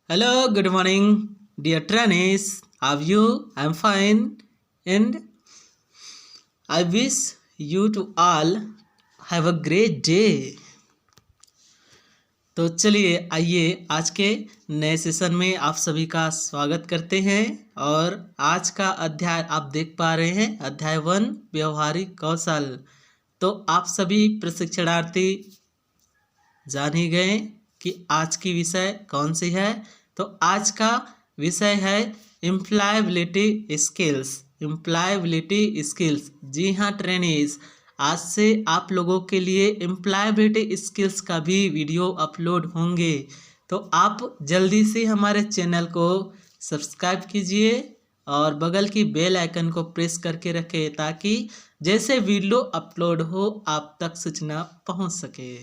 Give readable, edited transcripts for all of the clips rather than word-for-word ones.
Hello, good morning, dear trainees. How are you? I'm fine, and I wish you to all have a great day. तो चलिए आइए आज के नए session में आप सभी का स्वागत करते हैं। और आज का अध्याय आप देख पा रहे हैं, अध्याय 1 व्यवहारिक कौशल। तो आप सभी प्रशिक्षणार्थी जान ही गए कि आज की विषय कौन सी है। तो आज का विषय है एम्प्लॉयबिलिटी स्किल्स। एम्प्लॉयबिलिटी स्किल्स, जी हाँ ट्रेनीज, आज से आप लोगों के लिए एम्प्लॉयबिलिटी स्किल्स का भी वीडियो अपलोड होंगे। तो आप जल्दी से हमारे चैनल को सब्सक्राइब कीजिए और बगल की बेल आइकन को प्रेस करके रखें ताकि जैसे वीडियो अपलोड हो आप तक सूचना पहुंच सके।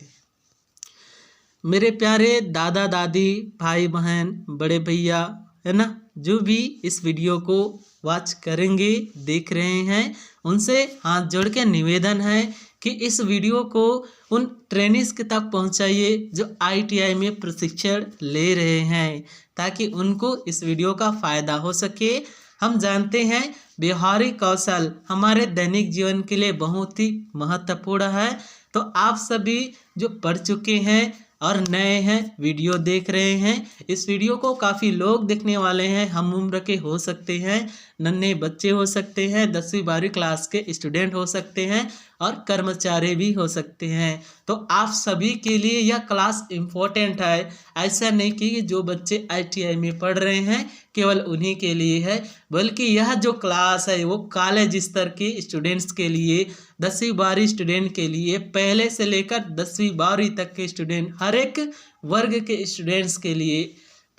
मेरे प्यारे दादा दादी, भाई बहन, बड़े भैया, है ना, जो भी इस वीडियो को वॉच करेंगे, देख रहे हैं, उनसे हाथ जोड़ के निवेदन है कि इस वीडियो को उन ट्रेनिस के तक पहुंचाइए जो ITI में प्रशिक्षण ले रहे हैं, ताकि उनको इस वीडियो का फ़ायदा हो सके। हम जानते हैं व्यवहारिक कौशल हमारे दैनिक जीवन के लिए बहुत ही महत्वपूर्ण है। तो आप सभी जो पढ़ चुके हैं और नए हैं, वीडियो देख रहे हैं, इस वीडियो को काफ़ी लोग देखने वाले हैं। हम उम्र के हो सकते हैं, नन्हे बच्चे हो सकते हैं, 10वीं 12वीं क्लास के स्टूडेंट हो सकते हैं और कर्मचारी भी हो सकते हैं। तो आप सभी के लिए यह क्लास इम्पोर्टेंट है। ऐसा नहीं कि जो बच्चे ITI में पढ़ रहे हैं केवल उन्हीं के लिए है, बल्कि यह जो क्लास है वो कॉलेज स्तर के स्टूडेंट्स के लिए, 10वीं 12वीं स्टूडेंट के लिए, पहले से लेकर 10वीं 12वीं तक के स्टूडेंट, हर एक वर्ग के स्टूडेंट्स के लिए,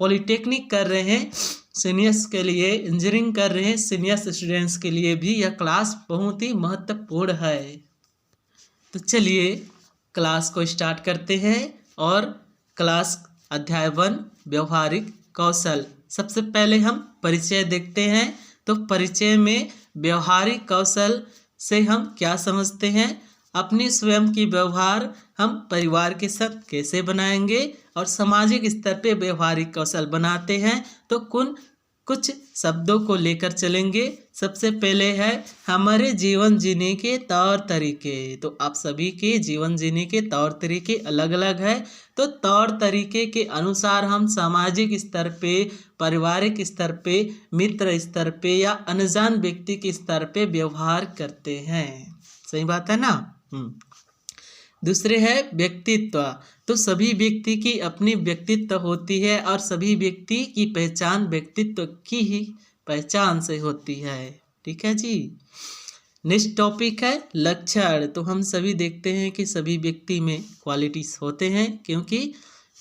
पॉलिटेक्निक कर रहे हैं सीनियर्स के लिए, इंजीनियरिंग कर रहे हैं सीनियर्स स्टूडेंट्स के लिए भी यह क्लास बहुत ही महत्वपूर्ण है। तो चलिए क्लास को स्टार्ट करते हैं। और क्लास अध्याय 1 व्यवहारिक कौशल। सबसे पहले हम परिचय देखते हैं। तो परिचय में व्यवहारिक कौशल से हम क्या समझते हैं, अपनी स्वयं की व्यवहार हम परिवार के साथ कैसे बनाएंगे और सामाजिक स्तर पे व्यवहारिक कौशल बनाते हैं। तो कुछ शब्दों को लेकर चलेंगे। सबसे पहले है हमारे जीवन जीने के तौर तरीके। तो आप सभी के जीवन जीने के तौर तरीके अलग अलग है। तो तौर तरीके के अनुसार हम सामाजिक स्तर पे, पारिवारिक स्तर पे, मित्र स्तर पे या अनजान व्यक्ति के स्तर पे व्यवहार करते हैं। सही बात है ना। दूसरे है व्यक्तित्व। तो सभी व्यक्ति की अपनी व्यक्तित्व होती है और सभी व्यक्ति की पहचान व्यक्तित्व की ही पहचान से होती है। ठीक है जी। नेक्स्ट टॉपिक है लक्षण। तो हम सभी देखते हैं कि सभी व्यक्ति में क्वालिटीज होते हैं, क्योंकि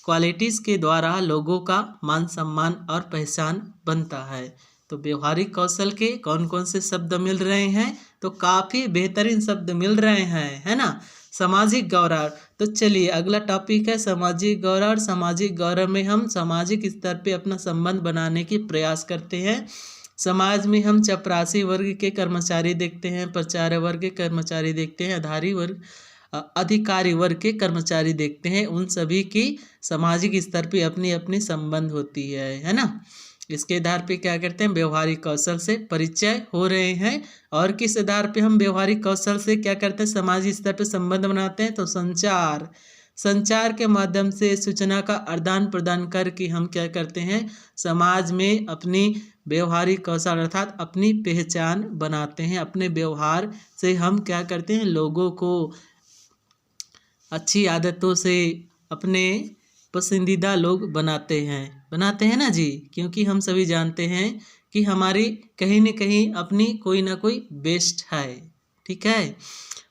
क्वालिटीज के द्वारा लोगों का मान सम्मान और पहचान बनता है। तो व्यवहारिक कौशल के कौन कौन से शब्द मिल रहे हैं, तो काफ़ी बेहतरीन शब्द मिल रहे हैं, है ना। सामाजिक गौरव। तो चलिए अगला टॉपिक है सामाजिक गौरव। सामाजिक गौरव में हम सामाजिक स्तर पे अपना संबंध बनाने की प्रयास करते हैं। समाज में हम चपरासी वर्ग के कर्मचारी देखते हैं, प्राचार्य वर्ग के कर्मचारी देखते हैं, अधिकारी वर्ग के कर्मचारी देखते हैं। उन सभी की सामाजिक स्तर पे अपनी अपनी संबंध होती है ना। इसके आधार पे क्या करते हैं, व्यवहारिक कौशल से परिचय हो रहे हैं। और किस आधार पे हम व्यवहारिक कौशल से क्या करते हैं, सामाजिक स्तर पे संबंध बनाते हैं। तो संचार के माध्यम से सूचना का आदान प्रदान करके हम क्या करते हैं, समाज में अपनी व्यवहारिक कौशल अर्थात अपनी पहचान बनाते हैं। अपने व्यवहार से हम क्या करते हैं, लोगों को अच्छी आदतों से अपने पसंदीदा लोग बनाते हैं ना जी। क्योंकि हम सभी जानते हैं कि हमारी कहीं न कहीं अपनी कोई ना कोई बेस्ट है। ठीक है।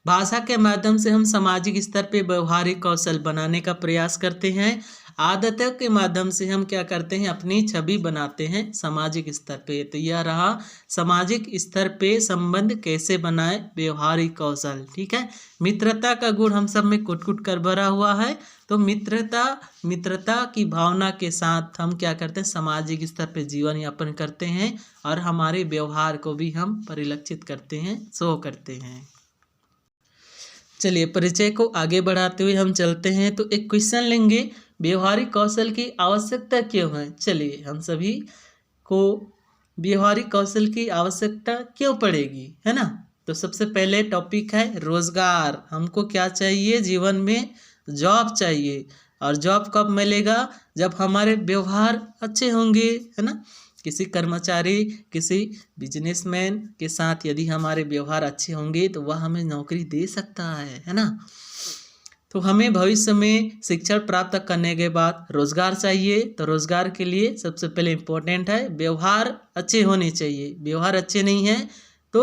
भाषा के माध्यम से हम सामाजिक स्तर पे व्यवहारिक कौशल बनाने का प्रयास करते हैं। आदतों के माध्यम से हम क्या करते हैं, अपनी छवि बनाते हैं सामाजिक स्तर पे। तो यह रहा सामाजिक स्तर पे संबंध कैसे बनाए, व्यवहारिक कौशल। ठीक है। मित्रता का गुण हम सब में कुट कुट कर भरा हुआ है। तो मित्रता की भावना के साथ हम क्या करते हैं, सामाजिक स्तर पे जीवन यापन करते हैं और हमारे व्यवहार को भी हम परिलक्षित करते हैं, शो करते हैं। चलिए परिचय को आगे बढ़ाते हुए हम चलते हैं। तो एक क्वेश्चन लेंगे, व्यवहारिक कौशल की आवश्यकता क्यों है? चलिए हम सभी को व्यवहारिक कौशल की आवश्यकता क्यों पड़ेगी, है ना। तो सबसे पहले टॉपिक है रोजगार। हमको क्या चाहिए जीवन में? जॉब चाहिए। और जॉब कब मिलेगा? जब हमारे व्यवहार अच्छे होंगे, है ना। किसी कर्मचारी, किसी बिजनेसमैन के साथ यदि हमारे व्यवहार अच्छे होंगे तो वह हमें नौकरी दे सकता है ना। तो हमें भविष्य में शिक्षा प्राप्त करने के बाद रोजगार चाहिए। तो रोजगार के लिए सबसे पहले इम्पोर्टेंट है व्यवहार अच्छे होने चाहिए। व्यवहार अच्छे नहीं है तो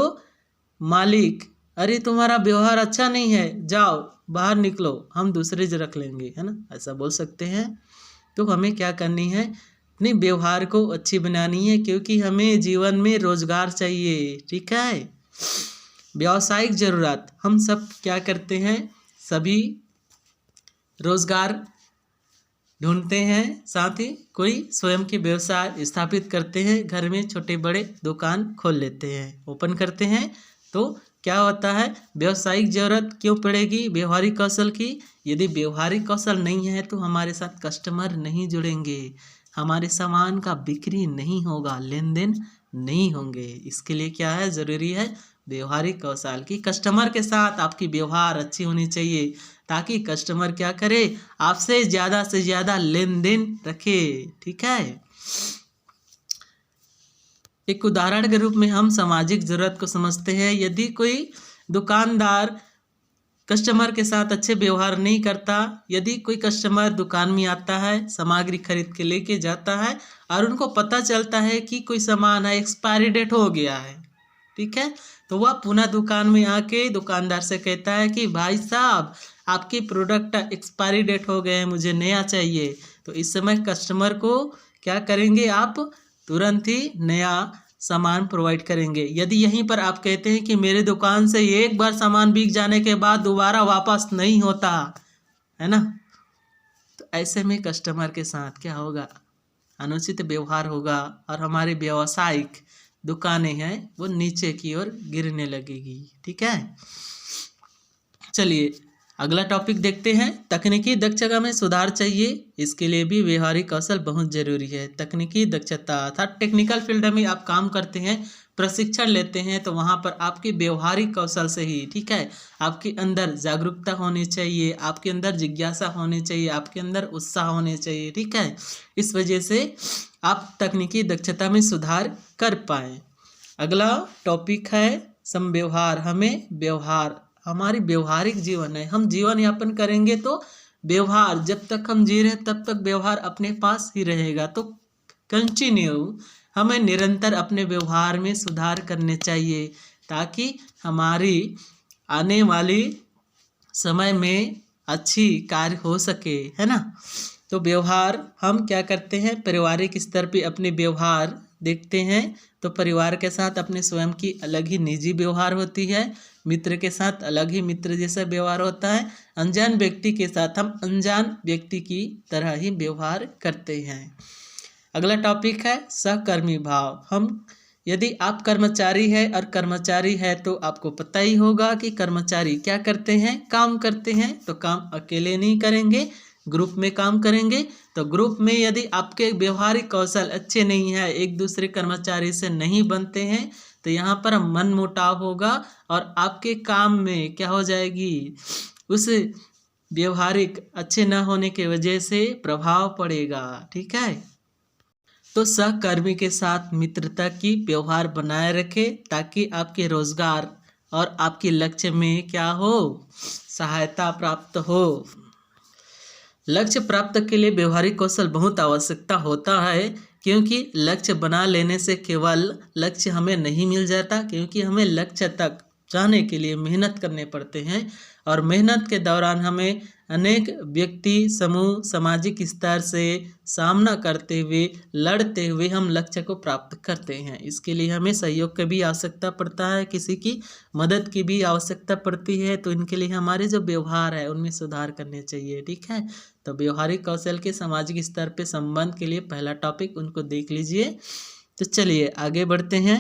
मालिक, अरे तुम्हारा व्यवहार अच्छा नहीं है, जाओ बाहर निकलो, हम दूसरे से रख लेंगे, है ना, ऐसा बोल सकते हैं। तो हमें क्या करनी है? अपने व्यवहार को अच्छी बनानी है, क्योंकि हमें जीवन में रोजगार चाहिए। ठीक है। व्यावसायिक जरूरत, हम सब क्या करते हैं? सभी रोजगार ढूंढते हैं, साथ ही कोई स्वयं के व्यवसाय स्थापित करते हैं, घर में छोटे बड़े दुकान खोल लेते हैं, ओपन करते हैं। तो क्या होता है? व्यावसायिक जरूरत क्यों पड़ेगी? व्यवहारिक कौशल की। यदि व्यवहारिक कौशल नहीं है तो हमारे साथ कस्टमर नहीं जुड़ेंगे, हमारे सामान का बिक्री नहीं होगा, लेन देन नहीं होंगे। इसके लिए क्या है? ज़रूरी है व्यवहारिक कौशल की। कस्टमर के साथ आपकी व्यवहार अच्छी होनी चाहिए, ताकि कस्टमर क्या करे? आपसे ज़्यादा से ज़्यादा लेन देन रखे। ठीक है। एक उदाहरण के रूप में हम सामाजिक जरूरत को समझते हैं। यदि कोई दुकानदार कस्टमर के साथ अच्छे व्यवहार नहीं करता, यदि कोई कस्टमर दुकान में आता है, सामग्री खरीद के लेके जाता है और उनको पता चलता है कि कोई सामान है एक्सपायरी डेट हो गया है, ठीक है, तो वह पुनः दुकान में आके दुकानदार से कहता है कि भाई साहब आपके प्रोडक्ट एक्सपायरी डेट हो गए हैं, मुझे नया चाहिए। तो इस समय कस्टमर को क्या करेंगे आप? तुरंत ही नया सामान प्रोवाइड करेंगे। यदि यहीं पर आप कहते हैं कि मेरे दुकान से एक बार सामान बिक जाने के बाद दोबारा वापस नहीं होता, है ना, तो ऐसे में कस्टमर के साथ क्या होगा? अनुचित व्यवहार होगा और हमारी व्यावसायिक दुकानें हैं वो नीचे की ओर गिरने लगेगी। ठीक है। चलिए अगला टॉपिक देखते हैं। तकनीकी दक्षता में सुधार चाहिए, इसके लिए भी व्यवहारिक कौशल बहुत जरूरी है। तकनीकी दक्षता अर्थात टेक्निकल फील्ड में आप काम करते हैं, प्रशिक्षण लेते हैं, तो वहाँ पर आपकी व्यवहारिक कौशल से ही, ठीक है, आपके अंदर जागरूकता होनी चाहिए, आपके अंदर जिज्ञासा होनी चाहिए, आपके अंदर उत्साह होने चाहिए। ठीक है। इस वजह से आप तकनीकी दक्षता में सुधार कर पाएँ। अगला टॉपिक है समव्यवहार। हमें व्यवहार, हमारी व्यवहारिक जीवन है, हम जीवन यापन करेंगे तो व्यवहार, जब तक हम जी रहे तब तक व्यवहार अपने पास ही रहेगा। तो कंटिन्यू हमें निरंतर अपने व्यवहार में सुधार करने चाहिए, ताकि हमारी आने वाली समय में अच्छी कार्य हो सके, है ना। तो व्यवहार हम क्या करते हैं? पारिवारिक स्तर पे अपने व्यवहार देखते हैं, तो परिवार के साथ अपने स्वयं की अलग ही निजी व्यवहार होती है, मित्र के साथ अलग ही मित्र जैसा व्यवहार होता है, अनजान व्यक्ति के साथ हम अनजान व्यक्ति की तरह ही व्यवहार करते हैं। अगला टॉपिक है सहकर्मी भाव। हम, यदि आप कर्मचारी है और कर्मचारी है तो आपको पता ही होगा कि कर्मचारी क्या करते हैं? काम करते हैं। तो काम अकेले नहीं करेंगे, ग्रुप में काम करेंगे। तो ग्रुप में यदि आपके व्यवहारिक कौशल अच्छे नहीं है, एक दूसरे कर्मचारी से नहीं बनते हैं, तो यहाँ पर मनमुटाव होगा और आपके काम में क्या हो जाएगी? उस व्यवहारिक अच्छे न होने की वजह से प्रभाव पड़ेगा। ठीक है। तो सहकर्मी के साथ मित्रता की व्यवहार बनाए रखें, ताकि आपके रोजगार और आपके लक्ष्य में क्या हो? सहायता प्राप्त हो। लक्ष्य प्राप्त के लिए व्यवहारिक कौशल बहुत आवश्यकता होता है, क्योंकि लक्ष्य बना लेने से केवल लक्ष्य हमें नहीं मिल जाता, क्योंकि हमें लक्ष्य तक जाने के लिए मेहनत करने पड़ते हैं, और मेहनत के दौरान हमें अनेक व्यक्ति समूह सामाजिक स्तर से सामना करते हुए, लड़ते हुए हम लक्ष्य को प्राप्त करते हैं। इसके लिए हमें सहयोग की भी आवश्यकता पड़ता है, किसी की मदद की भी आवश्यकता पड़ती है। तो इनके लिए हमारे जो व्यवहार है उनमें सुधार करने चाहिए। ठीक है। तो व्यवहारिक कौशल के सामाजिक स्तर पे संबंध के लिए पहला टॉपिक उनको देख लीजिए। तो चलिए आगे बढ़ते हैं।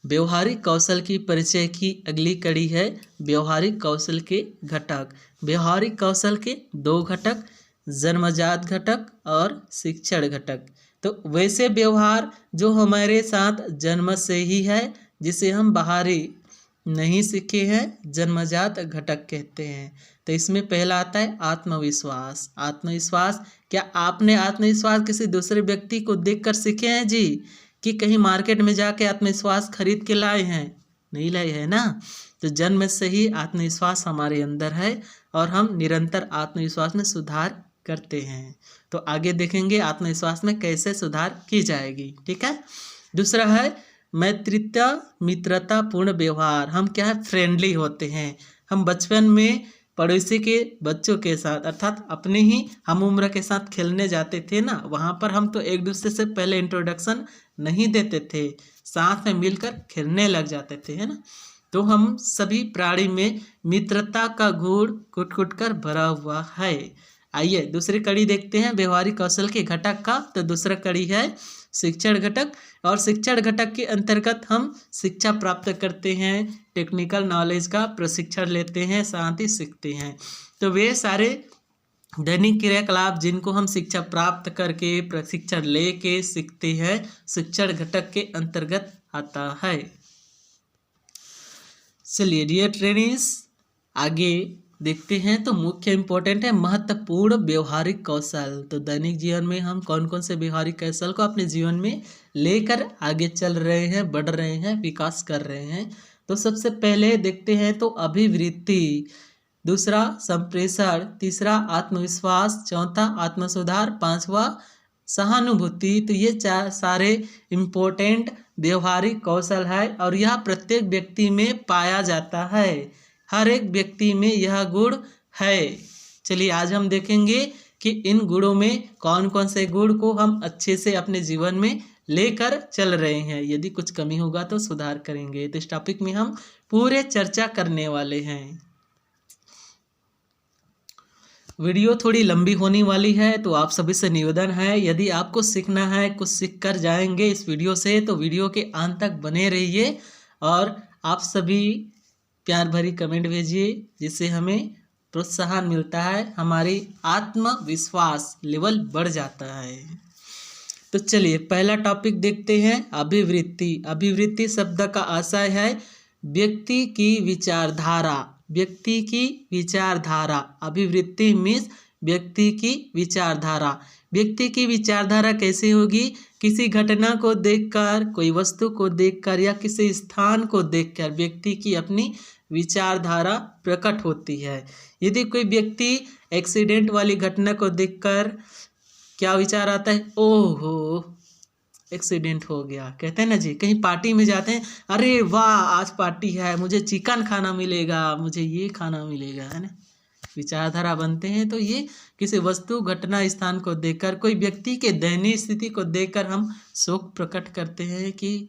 व्यवहारिक कौशल की परिचय की अगली कड़ी है व्यवहारिक कौशल के घटक। व्यवहारिक कौशल के दो घटक जन्मजात घटक और शिक्षण घटक। तो वैसे व्यवहार जो हमारे साथ जन्म से ही है, जिसे हम बाहरी नहीं सीखे हैं, जन्मजात घटक कहते हैं। तो इसमें पहला आता है आत्मविश्वास। आत्मविश्वास, क्या आपने आत्मविश्वास किसी दूसरे व्यक्ति को देखकर सीखे हैं जी, कि कहीं मार्केट में जाके आत्मविश्वास खरीद के लाए हैं? नहीं लाए हैं ना। तो जन्म से ही आत्मविश्वास हमारे अंदर है और हम निरंतर आत्मविश्वास में सुधार करते हैं। तो आगे देखेंगे आत्मविश्वास में कैसे सुधार की जाएगी। ठीक है। दूसरा है मैत्रीता मित्रता पूर्ण व्यवहार। हम क्या है, फ्रेंडली होते हैं। हम बचपन में पड़ोसी के बच्चों के साथ अर्थात अपने ही हम उम्र के साथ खेलने जाते थे ना, वहाँ पर हम तो एक दूसरे से पहले इंट्रोडक्शन नहीं देते थे, साथ में मिलकर खेलने लग जाते थे, है ना। तो हम सभी प्राणी में मित्रता का गुण कुट कुट कर भरा हुआ है। आइए दूसरी कड़ी देखते हैं व्यवहारिक कौशल के घटक का। तो दूसरा कड़ी है शिक्षण घटक, और शिक्षण घटक के अंतर्गत हम शिक्षा प्राप्त करते हैं, टेक्निकल नॉलेज का प्रशिक्षण लेते हैं, साथ ही सीखते हैं। तो वे सारे दैनिक क्रियाकलाप जिनको हम शिक्षा प्राप्त करके प्रशिक्षण लेके सीखते हैं, शिक्षण घटक के अंतर्गत आता है। चलिए डियर ट्रेनिंग्स आगे देखते हैं। तो मुख्य इम्पोर्टेंट है महत्वपूर्ण व्यवहारिक कौशल। तो दैनिक जीवन में हम कौन कौन से व्यवहारिक कौशल को अपने जीवन में लेकर आगे चल रहे हैं, बढ़ रहे हैं, विकास कर रहे हैं। तो सबसे पहले देखते हैं तो अभिवृत्ति, दूसरा संप्रेषण, तीसरा आत्मविश्वास, चौथा आत्मसुधार, पांचवा सहानुभूति। तो ये चार सारे इम्पोर्टेंट व्यवहारिक कौशल है और यह प्रत्येक व्यक्ति में पाया जाता है। हर एक व्यक्ति में यह गुण है। चलिए आज हम देखेंगे कि इन गुणों में कौन कौन से गुण को हम अच्छे से अपने जीवन में लेकर चल रहे हैं। यदि कुछ कमी होगा तो सुधार करेंगे। तो इस टॉपिक में हम पूरे चर्चा करने वाले हैं। वीडियो थोड़ी लंबी होने वाली है, तो आप सभी से निवेदन है यदि आपको सीखना है, कुछ सीख कर जाएंगे इस वीडियो से, तो वीडियो के अंत तक बने रहिए और आप सभी प्यार भरी कमेंट भेजिए, जिससे हमें प्रोत्साहन मिलता है, हमारी आत्मविश्वास लेवल बढ़ जाता है। तो चलिए पहला टॉपिक देखते हैं अभिवृत्ति। अभिवृत्ति शब्द का आशय है व्यक्ति की विचारधारा। व्यक्ति की विचारधारा, अभिवृत्ति मीन्स व्यक्ति की विचारधारा। व्यक्ति की विचारधारा कैसे होगी? किसी घटना को देखकर, कोई वस्तु को देखकर या किसी स्थान को देखकर व्यक्ति की अपनी विचारधारा प्रकट होती है। यदि कोई व्यक्ति एक्सीडेंट वाली घटना को देखकर क्या विचार आता है? ओहो एक्सीडेंट हो गया, कहते हैं ना जी। कहीं पार्टी में जाते हैं, अरे वाह आज पार्टी है, मुझे चिकन खाना मिलेगा, मुझे ये खाना मिलेगा, है ना। विचारधारा बनते हैं। तो ये किसी वस्तु, घटना, स्थान को देखकर, कोई व्यक्ति के दयनीय स्थिति को देखकर हम शोक प्रकट करते हैं कि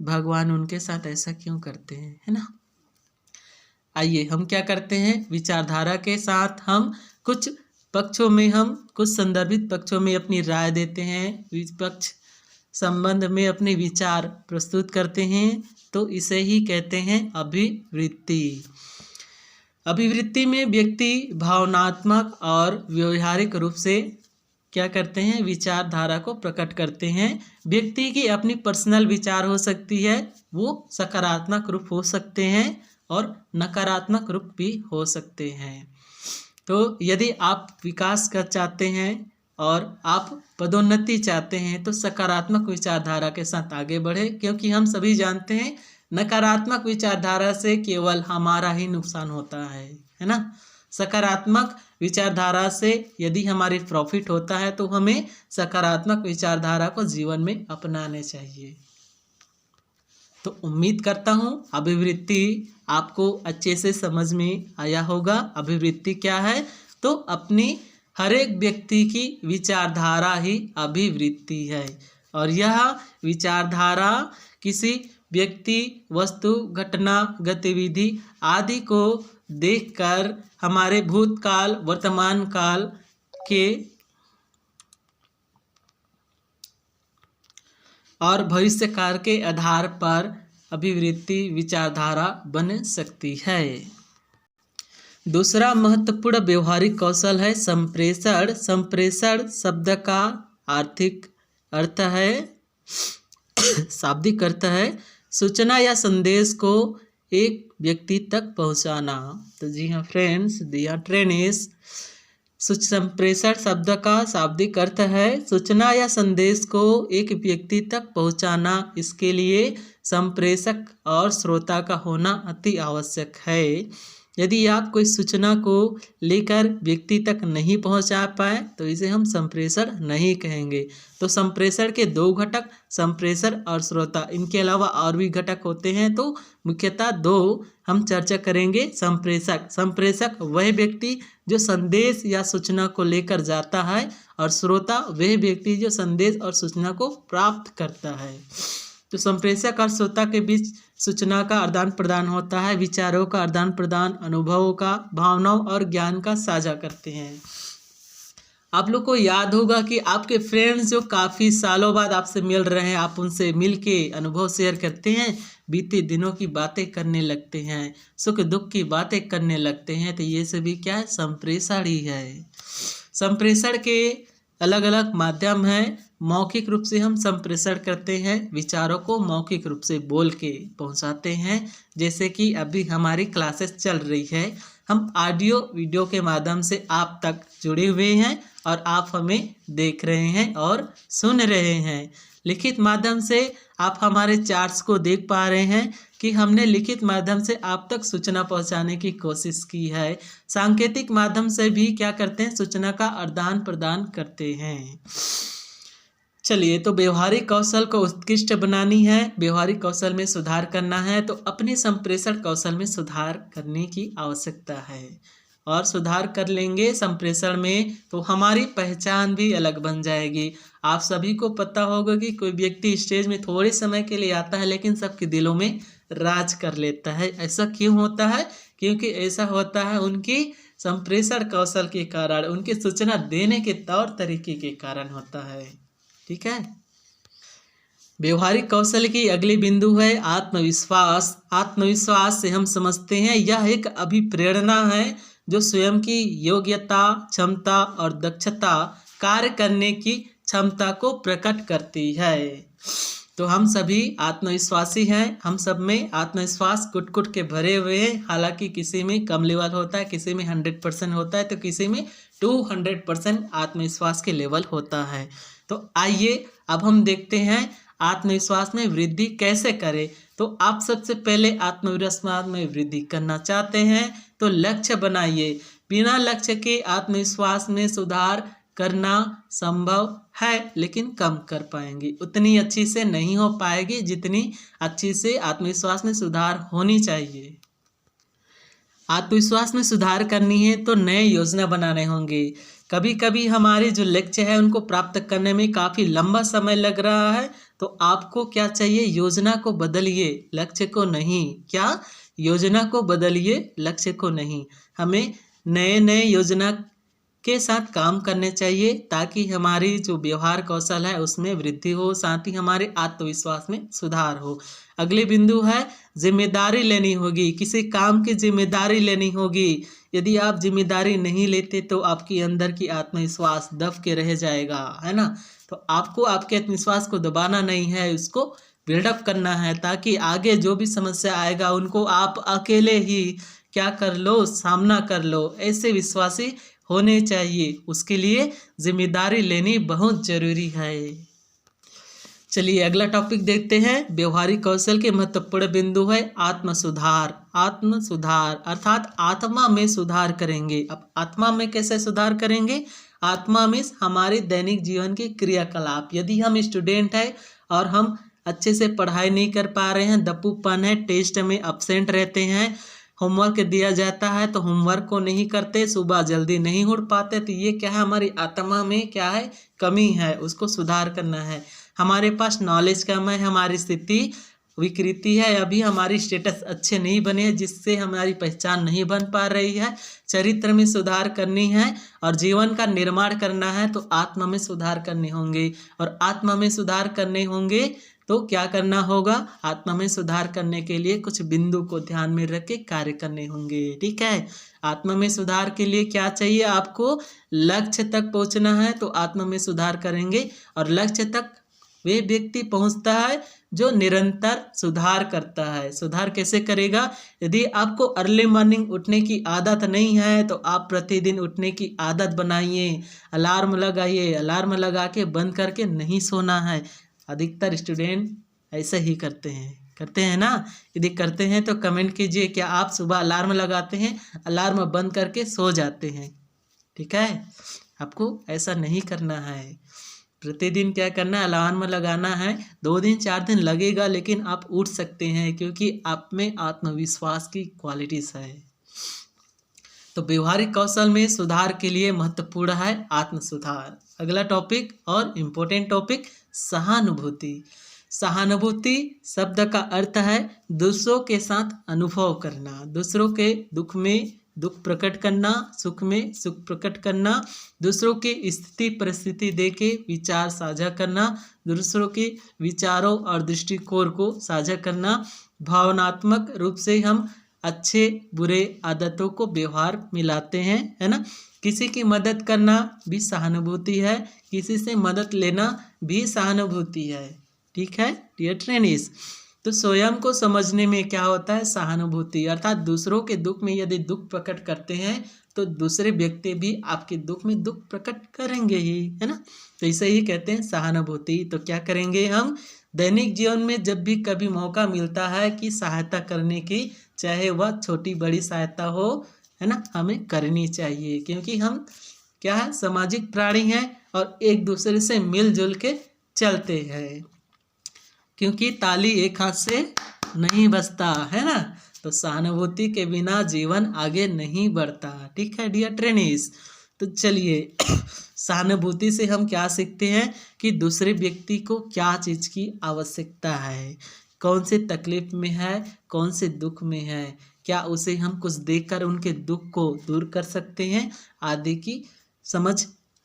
भगवान उनके साथ ऐसा क्यों करते हैं, है ना। आइए हम क्या करते हैं, विचारधारा के साथ हम कुछ पक्षों में, हम कुछ संदर्भित पक्षों में अपनी राय देते हैं, विपक्ष संबंध में अपने विचार प्रस्तुत करते हैं। तो इसे ही कहते हैं अभिवृत्ति। अभिवृत्ति में व्यक्ति भावनात्मक और व्यवहारिक रूप से क्या करते हैं, विचारधारा को प्रकट करते हैं। व्यक्ति की अपनी पर्सनल विचार हो सकती है, वो सकारात्मक रूप हो सकते हैं और नकारात्मक रूप भी हो सकते हैं। तो यदि आप विकास कर चाहते हैं और आप पदोन्नति चाहते हैं तो सकारात्मक विचारधारा के साथ आगे बढ़े, क्योंकि हम सभी जानते हैं नकारात्मक विचारधारा से केवल हमारा ही नुकसान होता है ना। सकारात्मक विचारधारा से यदि हमारी प्रॉफिट होता है तो हमें सकारात्मक विचारधारा को जीवन में अपनाने चाहिए। तो उम्मीद करता हूँ अभिवृत्ति आपको अच्छे से समझ में आया होगा। अभिवृत्ति क्या है? तो अपनी हर एक व्यक्ति की विचारधारा ही अभिवृत्ति है, और यह विचारधारा किसी व्यक्ति, वस्तु, घटना, गतिविधि आदि को देखकर हमारे भूतकाल, वर्तमान काल के और भविष्यकाल के आधार पर अभिवृत्ति विचारधारा बन सकती है। दूसरा महत्वपूर्ण व्यवहारिक कौशल है संप्रेषण। संप्रेषण शब्द का आर्थिक अर्थ है शाब्दिक अर्थ है सूचना या संदेश को एक व्यक्ति तक पहुंचाना। तो जी हाँ फ्रेंड्स, दिया ट्रेनिस, संप्रेषण शब्द का शाब्दिक अर्थ है सूचना या संदेश को एक व्यक्ति तक पहुंचाना। इसके लिए संप्रेषक और श्रोता का होना अति आवश्यक है। यदि आप कोई सूचना को लेकर व्यक्ति तक नहीं पहुंचा पाए तो इसे हम संप्रेषण नहीं कहेंगे। तो संप्रेषण के दो घटक, संप्रेषण और श्रोता, इनके अलावा और भी घटक होते हैं, तो मुख्यतः दो हम चर्चा करेंगे। संप्रेषक, संप्रेषक वह व्यक्ति जो संदेश या सूचना को लेकर जाता है, और श्रोता वह व्यक्ति जो संदेश और सूचना को प्राप्त करता है। तो संप्रेषक और श्रोता के बीच सूचना का आदान प्रदान होता है, विचारों का आदान प्रदान, अनुभवों का, भावनाओं और ज्ञान का साझा करते हैं। आप लोग को याद होगा कि आपके फ्रेंड्स जो काफ़ी सालों बाद आपसे मिल रहे हैं, आप उनसे मिल के अनुभव शेयर करते हैं, बीते दिनों की बातें करने लगते हैं, सुख दुख की बातें करने लगते हैं, तो ये सभी क्या है? संप्रेषण ही है। संप्रेषण के अलग अलग माध्यम हैं। मौखिक रूप से हम संप्रेषण करते हैं, विचारों को मौखिक रूप से बोल के पहुंचाते हैं, जैसे कि अभी हमारी क्लासेस चल रही है, हम ऑडियो वीडियो के माध्यम से आप तक जुड़े हुए हैं और आप हमें देख रहे हैं और सुन रहे हैं। लिखित माध्यम से आप हमारे चार्ट्स को देख पा रहे हैं कि हमने लिखित माध्यम से आप तक सूचना पहुंचाने की कोशिश की है। सांकेतिक माध्यम से भी क्या करते हैं? सूचना का आदान प्रदान करते हैं। चलिए, तो व्यवहारिक कौशल को उत्कृष्ट बनानी है, व्यवहारिक कौशल में सुधार करना है, तो अपने संप्रेषण कौशल में सुधार करने की आवश्यकता है। और सुधार कर लेंगे संप्रेषण में तो हमारी पहचान भी अलग बन जाएगी। आप सभी को पता होगा कि कोई व्यक्ति स्टेज में थोड़े समय के लिए आता है लेकिन सबके दिलों में राज कर लेता है। ऐसा क्यों होता है? क्योंकि ऐसा होता है उनकी संप्रेषण कौशल के कारण, उनके सूचना देने के तौर तरीके के कारण होता है। ठीक है। व्यवहारिक कौशल की अगली बिंदु है आत्मविश्वास। आत्मविश्वास से हम समझते हैं यह एक अभिप्रेरणा है जो स्वयं की योग्यता, क्षमता और दक्षता, कार्य करने की क्षमता को प्रकट करती है। तो हम सभी आत्मविश्वासी हैं, हम सब में आत्मविश्वास कुट कुट के भरे हुए हैं। हालांकि किसी में कम लेवल होता है, किसी में 100% होता है, तो किसी में 200% आत्मविश्वास के लेवल होता है। तो आइए अब हम देखते हैं आत्मविश्वास में वृद्धि कैसे करें। तो आप सबसे पहले आत्मविश्वास में वृद्धि करना चाहते हैं तो लक्ष्य बनाइए। बिना लक्ष्य के आत्मविश्वास में सुधार करना संभव है, लेकिन कम कर पाएंगे, उतनी अच्छी से नहीं हो पाएगी जितनी अच्छी से आत्मविश्वास में सुधार होनी चाहिए। आत्मविश्वास में सुधार करनी है तो नए योजना बनाने होंगे। कभी कभी हमारे जो लक्ष्य है उनको प्राप्त करने में काफ़ी लंबा समय लग रहा है, तो आपको क्या चाहिए? योजना को बदलिए, लक्ष्य को नहीं। क्या? योजना को बदलिए, लक्ष्य को नहीं। हमें नए नए योजना के साथ काम करने चाहिए ताकि हमारी जो व्यवहार कौशल है उसमें वृद्धि हो, साथ ही हमारे आत्मविश्वास में सुधार हो। अगली बिंदु है जिम्मेदारी लेनी होगी, किसी काम की जिम्मेदारी लेनी होगी। यदि आप जिम्मेदारी नहीं लेते तो आपके अंदर की आत्मविश्वास दब के रह जाएगा, है ना। तो आपको आपके आत्मविश्वास को दबाना नहीं है, उसको बिल्डअप करना है ताकि आगे जो भी समस्या आएगा उनको आप अकेले ही क्या कर लो, सामना कर लो। ऐसे विश्वासी होने चाहिए, उसके लिए जिम्मेदारी लेनी बहुत जरूरी है। चलिए अगला टॉपिक देखते हैं। व्यवहारिक कौशल के महत्वपूर्ण बिंदु है आत्म सुधार। आत्म सुधार अर्थात आत्मा में सुधार करेंगे। अब आत्मा में कैसे सुधार करेंगे? आत्मा में हमारे दैनिक जीवन के क्रियाकलाप। यदि हम स्टूडेंट हैं और हम अच्छे से पढ़ाई नहीं कर पा रहे हैं, दप्पूपन है, टेस्ट में अपसेंट रहते हैं, होमवर्क दिया जाता है तो होमवर्क को नहीं करते, सुबह जल्दी नहीं उठ पाते, तो ये क्या है? हमारी आत्मा में क्या है? कमी है, उसको सुधार करना है। हमारे पास नॉलेज कम है, हमारी स्थिति विकृति है, अभी हमारी स्टेटस अच्छे नहीं बने हैं, जिससे हमारी पहचान नहीं बन पा रही है। चरित्र में सुधार करनी है और जीवन का निर्माण करना है तो आत्मा में सुधार करने होंगे, और आत्मा में सुधार करने होंगे तो क्या करना होगा? आत्मा में सुधार करने के लिए कुछ बिंदु को ध्यान में रख के कार्य करने होंगे। ठीक है, आत्मा में सुधार के लिए क्या चाहिए? आपको लक्ष्य तक पहुंचना है तो आत्मा में सुधार करेंगे, और लक्ष्य तक वे व्यक्ति पहुंचता है जो निरंतर सुधार करता है। सुधार कैसे करेगा? यदि आपको अर्ली मॉर्निंग उठने की आदत नहीं है तो आप प्रतिदिन उठने की आदत बनाइए, अलार्म लगाइए, अलार्म लगा के बंद करके नहीं सोना है। अधिकतर स्टूडेंट ऐसा ही करते हैं ना? यदि करते हैं तो कमेंट कीजिए, क्या आप सुबह अलार्म लगाते हैं, अलार्म बंद करके सो जाते हैं? ठीक है, आपको ऐसा नहीं करना है। प्रतिदिन क्या करना है? अलार्म लगाना है। 2 दिन 4 दिन लगेगा लेकिन आप उठ सकते हैं, क्योंकि आप में आत्मविश्वास की क्वालिटीज है। तो व्यवहारिक कौशल में सुधार के लिए महत्वपूर्ण है आत्म सुधार। अगला टॉपिक और इम्पोर्टेंट टॉपिक, सहानुभूति। सहानुभूति शब्द का अर्थ है दूसरों के साथ अनुभव करना, दूसरों के दुख में दुख प्रकट करना, सुख में सुख प्रकट करना, दूसरों की स्थिति परिस्थिति देके विचार साझा करना, दूसरों के विचारों और दृष्टिकोण को साझा करना। भावनात्मक रूप से हम अच्छे बुरे आदतों को व्यवहार मिलाते हैं, है ना? किसी की मदद करना भी सहानुभूति है, किसी से मदद लेना भी सहानुभूति है। ठीक है डियर ट्रेनीज, तो स्वयं को समझने में क्या होता है? सहानुभूति, अर्थात दूसरों के दुख में यदि दुख प्रकट करते हैं तो दूसरे व्यक्ति भी आपके दुख में दुख प्रकट करेंगे ही, है ना? तो इसे ही कहते हैं सहानुभूति। तो क्या करेंगे हम? दैनिक जीवन में जब भी कभी मौका मिलता है कि सहायता करने की, चाहे वह छोटी बड़ी सहायता हो, है ना, हमें करनी चाहिए, क्योंकि हम क्या है? सामाजिक प्राणी हैं और एक दूसरे से मिलजुल के चलते हैं, क्योंकि ताली एक हाथ से नहीं बजता, है ना? तो सहानुभूति के बिना जीवन आगे नहीं बढ़ता। ठीक है डियर ट्रेनीज, तो चलिए सहानुभूति से हम क्या सीखते हैं कि दूसरे व्यक्ति को क्या चीज़ की आवश्यकता है, कौन से तकलीफ में है, कौन से दुख में है, क्या उसे हम कुछ देकर उनके दुख को दूर कर सकते हैं, आदि की समझ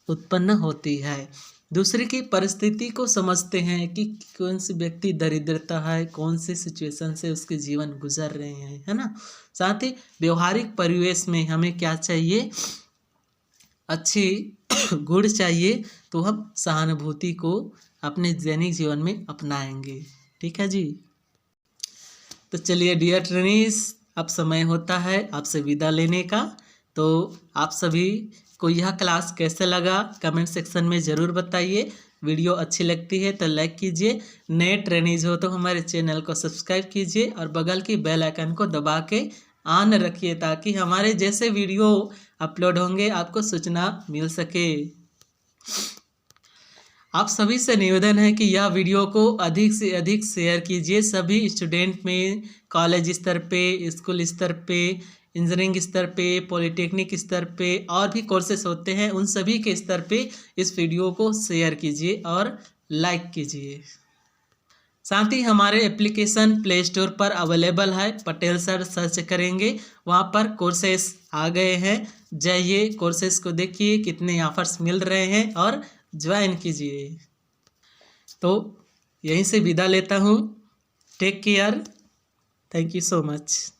उत्पन्न होती है। दूसरे की परिस्थिति को समझते हैं कि कौन सी व्यक्ति दरिद्रता है, कौन सी सिचुएशन से उसके जीवन गुजर रहे हैं, है ना? साथ ही व्यवहारिक परिवेश में हमें क्या चाहिए? अच्छी गुण चाहिए, तो हम सहानुभूति को अपने दैनिक जीवन में अपनाएंगे। ठीक है जी, तो चलिए डियर ट्रेनीज, अब समय होता है आपसे विदा लेने का। तो आप सभी को यह क्लास कैसे लगा कमेंट सेक्शन में ज़रूर बताइए। वीडियो अच्छी लगती है तो लाइक कीजिए, नए ट्रेनीज हो तो हमारे चैनल को सब्सक्राइब कीजिए और बगल की बेल आइकन को दबा के ऑन रखिए, ताकि हमारे जैसे वीडियो अपलोड होंगे आपको सूचना मिल सके। आप सभी से निवेदन है कि यह वीडियो को अधिक से अधिक शेयर कीजिए सभी स्टूडेंट में, कॉलेज स्तर पे, स्कूल स्तर पे, इंजीनियरिंग स्तर पे, पॉलिटेक्निक स्तर पे और भी कोर्सेस होते हैं, उन सभी के स्तर पे इस वीडियो को शेयर कीजिए और लाइक कीजिए। साथ ही हमारे एप्लीकेशन प्ले स्टोर पर अवेलेबल है, पटेल सर सर्च करेंगे, वहाँ पर कोर्सेस आ गए हैं, जाइए कोर्सेस को देखिए कितने ऑफर्स मिल रहे हैं और ज्वाइन कीजिए। तो यहीं से विदा लेता हूँ, take care, thank you so much.